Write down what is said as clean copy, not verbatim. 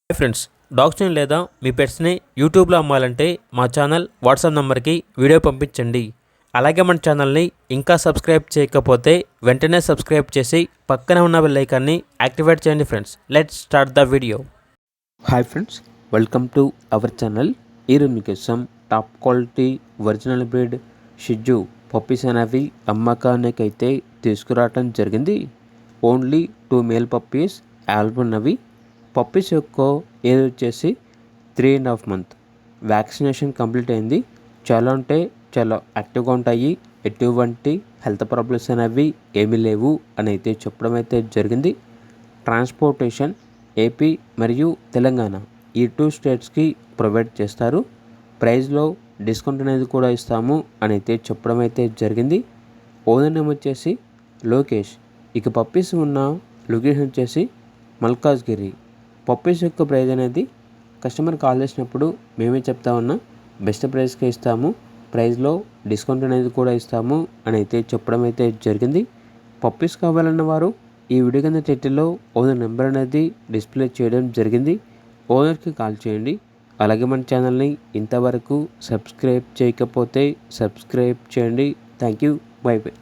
Hi friends, డాగ్స్ని లేదా మీ పెట్స్ని యూట్యూబ్లో అమ్మాలంటే మా ఛానల్ వాట్సాప్ నెంబర్కి వీడియో పంపించండి. అలాగే మన ఛానల్ని ఇంకా సబ్స్క్రైబ్ చేయకపోతే వెంటనే సబ్స్క్రైబ్ చేసి పక్కనే ఉన్న బెల్ ఐకాన్ని యాక్టివేట్ చేయండి friends. Let's start the video. Hi friends, welcome to our channel. ఈరోజు మీకోసం టాప్ క్వాలిటీ ఒరిజినల్ బ్రీడ్ షిజు పప్పీస్ అనేవి అమ్మకానికి అయితే తీసుకురావటం జరిగింది. ఓన్లీ 2 మేల్ పప్పీస్ ఆల్బన్నవి. పప్పీస్ యొక్క ఏజ్ వచ్చేసి 3.5 months. వ్యాక్సినేషన్ కంప్లీట్ అయింది. చాలా అంటే చాలా యాక్టివ్గా ఉంటాయి. ఎటువంటి హెల్త్ ప్రాబ్లమ్స్ అనేవి ఏమీ లేవు అని అయితే చెప్పడం అయితే జరిగింది. ట్రాన్స్పోర్టేషన్ ఏపీ మరియు తెలంగాణ ఈ 2 స్టేట్స్కి ప్రొవైడ్ చేస్తారు. ప్రైస్లో డిస్కౌంట్ అనేది కూడా ఇస్తాము అని అయితే చెప్పడం అయితే జరిగింది. ఓనర్ నేమ్ వచ్చేసి లోకేష్. ఇక పప్పీస్ ఉన్న లొకేషన్ వచ్చేసి మల్కాజ్గిరి. పప్పీస్ యొక్క ప్రైస్ అనేది కస్టమర్ కాల్ చేసినప్పుడు మేమే చెప్తా ఉన్నా బెస్ట్ ప్రైస్కే ఇస్తాము, ప్రైస్లో డిస్కౌంట్ అనేది కూడా ఇస్తాము అని అయితే చెప్పడం అయితే జరిగింది. పప్పీస్ కావాలన్న వారు ఈ వీడియో కింద టైటిల్లో ఓనర్ నెంబర్ అనేది డిస్ప్లే చేయడం జరిగింది. ఓనర్కి కాల్ చేయండి. అలాగే మన ఛానల్ని ఇంతవరకు సబ్స్క్రైబ్ చేయకపోతే సబ్స్క్రైబ్ చేయండి. Thank you. By by.